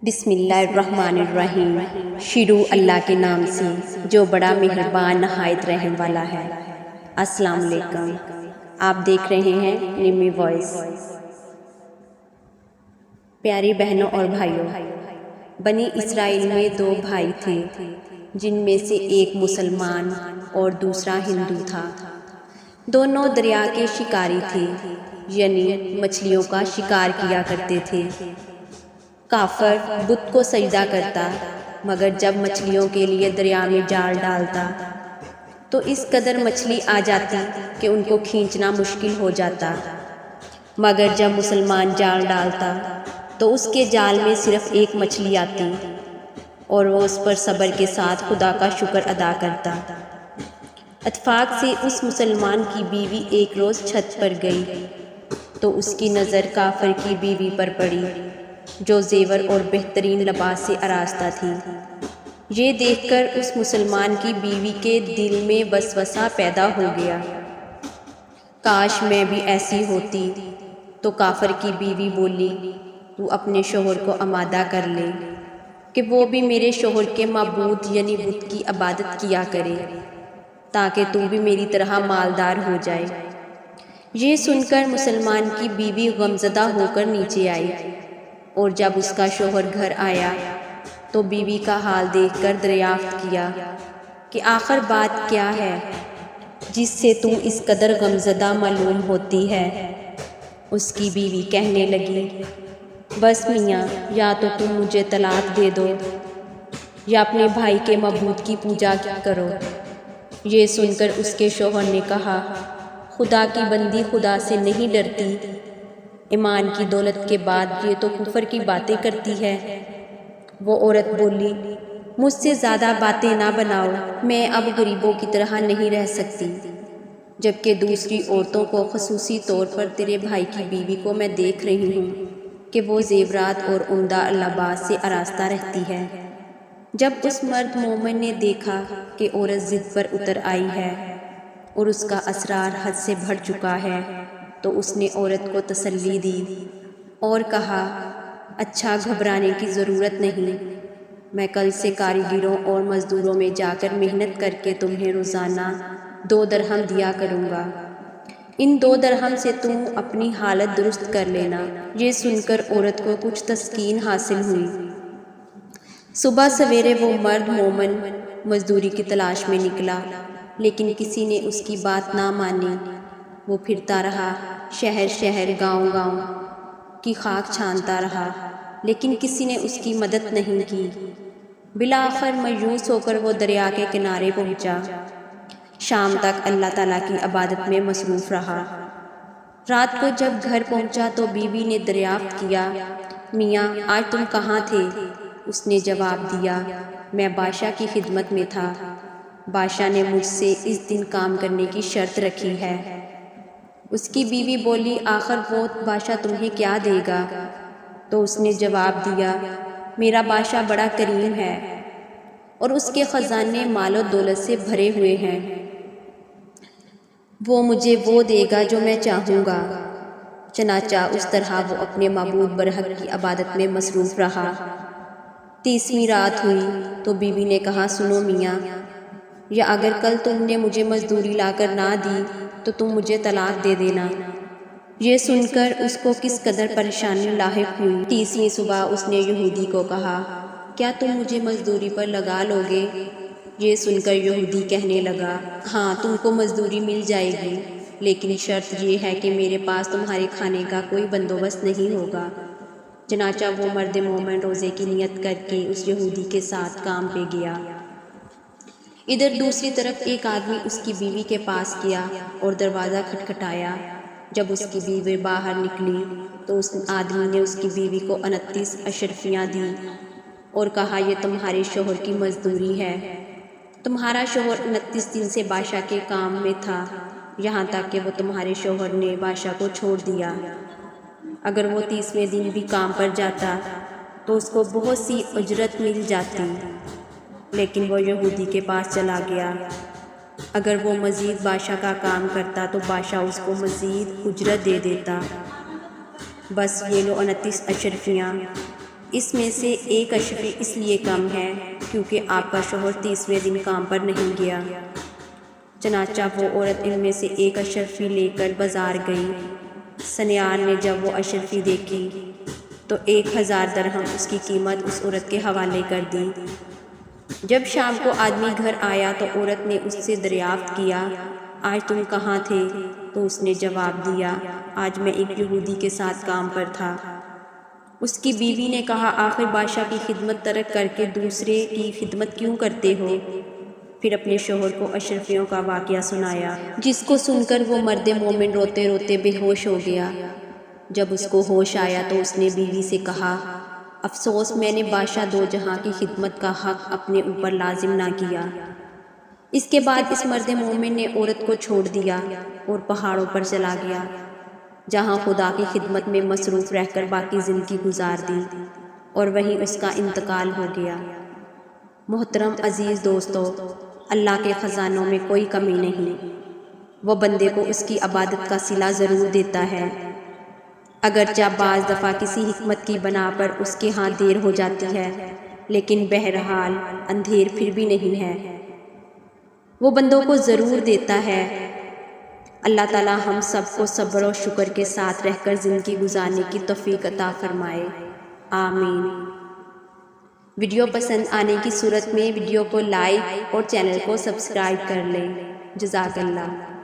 بسم اللہ الرحمن الرحیم۔ شروع اللہ کے نام سے جو بڑا مہربان نہایت رحم والا ہے۔ السلام علیکم، آپ دیکھ رہے ہیں نیمی وائس۔ پیاری بہنوں اور بھائیوں، بنی اسرائیل میں دو بھائی تھے جن میں سے ایک مسلمان اور دوسرا ہندو تھا۔ دونوں دریا کے شکاری تھے، یعنی مچھلیوں کا شکار کیا کرتے تھے۔ کافر بت کو سجدہ کرتا، مگر جب مچھلیوں کے لیے دریا میں جال ڈالتا تو اس قدر مچھلی آ جاتی کہ ان کو کھینچنا مشکل ہو جاتا، مگر جب مسلمان جال ڈالتا تو اس کے جال میں صرف ایک مچھلی آتی اور وہ اس پر صبر کے ساتھ خدا کا شکر ادا کرتا۔ اتفاق سے اس مسلمان کی بیوی ایک روز چھت پر گئی تو اس کی نظر کافر کی بیوی پر پڑی جو زیور اور بہترین لباس سے آراستہ تھی۔ یہ دیکھ کر اس مسلمان کی بیوی کے دل میں وسوسہ پیدا ہو گیا، کاش میں بھی ایسی ہوتی۔ تو کافر کی بیوی بولی، تو اپنے شوہر کو آمادہ کر لے کہ وہ بھی میرے شوہر کے معبود یعنی بت کی عبادت کیا کرے، تاکہ تو بھی میری طرح مالدار ہو جائے۔ یہ سن کر مسلمان کی بیوی غمزدہ ہو کر نیچے آئی، اور جب اس کا شوہر گھر آیا تو بیوی کا حال دیکھ کر دریافت کیا کہ آخر بات کیا ہے جس سے تو اس قدر غمزدہ معلوم ہوتی ہے۔ اس کی بیوی کہنے لگی، بس میاں، یا تو تم مجھے طلاق دے دو یا اپنے بھائی کے معبود کی پوجا کرو۔ یہ سن کر اس کے شوہر نے کہا، خدا کی بندی خدا سے نہیں ڈرتی، ایمان کی دولت کے بعد یہ تو کفر کی باتیں کرتی ہے۔ وہ عورت بولی، مجھ سے زیادہ باتیں نہ بناؤ، میں اب غریبوں کی طرح نہیں رہ سکتی، جبکہ دوسری عورتوں کو، خصوصی طور پر تیرے بھائی کی بیوی کو میں دیکھ رہی ہوں کہ وہ زیورات اور عمدہ لباس سے آراستہ رہتی ہے۔ جب اس مرد مومن نے دیکھا کہ عورت ضد پر اتر آئی ہے اور اس کا اسرار حد سے بڑھ چکا ہے تو اس نے عورت کو تسلی دی اور کہا، اچھا، گھبرانے کی ضرورت نہیں، میں کل سے کاریگروں اور مزدوروں میں جا کر محنت کر کے تمہیں روزانہ 2 درہم دیا کروں گا، ان 2 درہم سے تم اپنی حالت درست کر لینا۔ یہ سن کر عورت کو کچھ تسکین حاصل ہوئی۔ صبح سویرے وہ مرد مومن مزدوری کی تلاش میں نکلا، لیکن کسی نے اس کی بات نہ مانی۔ وہ پھرتا رہا، شہر شہر، گاؤں گاؤں کی خاک چھانتا رہا، لیکن کسی نے اس کی مدد نہیں کی۔ بالآخر مایوس ہو کر وہ دریا کے کنارے پہنچا۔ شام تک اللہ تعالیٰ کی عبادت میں مصروف رہا۔ رات کو جب گھر پہنچا تو بیوی نے دریافت کیا، میاں، آج تم کہاں تھے؟ اس نے جواب دیا، میں بادشاہ کی خدمت میں تھا، بادشاہ نے مجھ سے اس دن کام کرنے کی شرط رکھی ہے۔ اس کی بیوی بولی، آخر وہ بادشاہ تمہیں کیا دے گا؟ تو اس نے جواب دیا، میرا بادشاہ بڑا کریم ہے اور اس کے خزانے مال و دولت سے بھرے ہوئے ہیں، وہ مجھے وہ دے گا جو میں چاہوں گا۔ چنانچہ اس طرح وہ اپنے معبود برحق کی عبادت میں مصروف رہا۔ 30ویں رات ہوئی تو بیوی نے کہا، سنو میاں، یا اگر کل تم نے مجھے مزدوری لا کر نہ دی تو تم مجھے طلاق دے دینا۔ یہ سن کر اس کو کس قدر پریشانی لاحق ہوئی۔ 30ویں صبح اس نے یہودی کو کہا، کیا تم مجھے مزدوری پر لگا لو گے؟ یہ سن کر یہودی کہنے لگا، ہاں، تم کو مزدوری مل جائے گی، لیکن شرط یہ ہے کہ میرے پاس تمہارے کھانے کا کوئی بندوبست نہیں ہوگا۔ چنانچہ وہ مرد مومن روزے کی نیت کر کے اس یہودی کے ساتھ کام پہ گیا۔ ادھر دوسری طرف ایک آدمی اس کی بیوی کے پاس گیا اور دروازہ کھٹکھٹایا۔ جب اس کی بیوی باہر نکلی تو اس آدمی نے اس کی بیوی کو 29 اشرفیاں دیں اور کہا، یہ تمہارے شوہر کی مزدوری ہے۔ تمہارا شوہر 29 دن سے بادشاہ کے کام میں تھا، یہاں تک کہ وہ تمہارے شوہر نے بادشاہ کو چھوڑ دیا۔ اگر وہ 30ویں دن بھی کام پر جاتا تو اس کو بہت سی اجرت مل جاتی، لیکن وہ یہودی کے پاس چلا گیا۔ اگر وہ مزید بادشاہ کا کام کرتا تو بادشاہ اس کو مزید اجرت دے دیتا۔ بس یہ لو 29 اشرفیاں، اس میں سے ایک اشرفی اس لیے کم ہے کیونکہ آپ کا شوہر 30ویں دن کام پر نہیں گیا۔ چنانچہ وہ عورت ان میں سے ایک اشرفی لے کر بازار گئی۔ سنیار نے جب وہ اشرفی دیکھی تو 1000 درہم اس کی قیمت اس عورت کے حوالے کر دی۔ جب شام کو آدمی گھر آیا تو عورت نے اس سے دریافت کیا، آج تم کہاں تھے؟ تو اس نے جواب دیا، آج میں ایک یہودی کے ساتھ کام پر تھا۔ اس کی بیوی نے کہا، آخر بادشاہ کی خدمت ترک کر کے دوسرے کی خدمت کیوں کرتے ہو؟ پھر اپنے شوہر کو اشرفیوں کا واقعہ سنایا، جس کو سن کر وہ مرد مومن روتے روتے بے ہوش ہو گیا۔ جب اس کو ہوش آیا تو اس نے بیوی سے کہا، افسوس میں نے بادشاہ دو جہاں کی خدمت کا حق اپنے اوپر لازم نہ کیا۔ اس کے بعد اس مرد مومن نے عورت کو چھوڑ دیا اور پہاڑوں پر چلا گیا، جہاں خدا کی خدمت میں مصروف رہ کر باقی زندگی گزار دی، اور وہیں اس کا انتقال ہو گیا۔ محترم عزیز دوستو، اللہ کے خزانوں میں کوئی کمی نہیں، وہ بندے کو اس کی عبادت کا صلہ ضرور دیتا ہے، اگرچہ بعض دفعہ کسی حکمت کی بنا پر اس کے ہاں دیر ہو جاتی ہے، لیکن بہرحال اندھیر پھر بھی نہیں ہے، وہ بندوں کو ضرور دیتا ہے۔ اللہ تعالی ہم سب کو صبر و شکر کے ساتھ رہ کر زندگی گزارنے کی توفیق عطا فرمائے، آمین۔ ویڈیو پسند آنے کی صورت میں ویڈیو کو لائک اور چینل کو سبسکرائب کر لیں۔ جزاک اللہ۔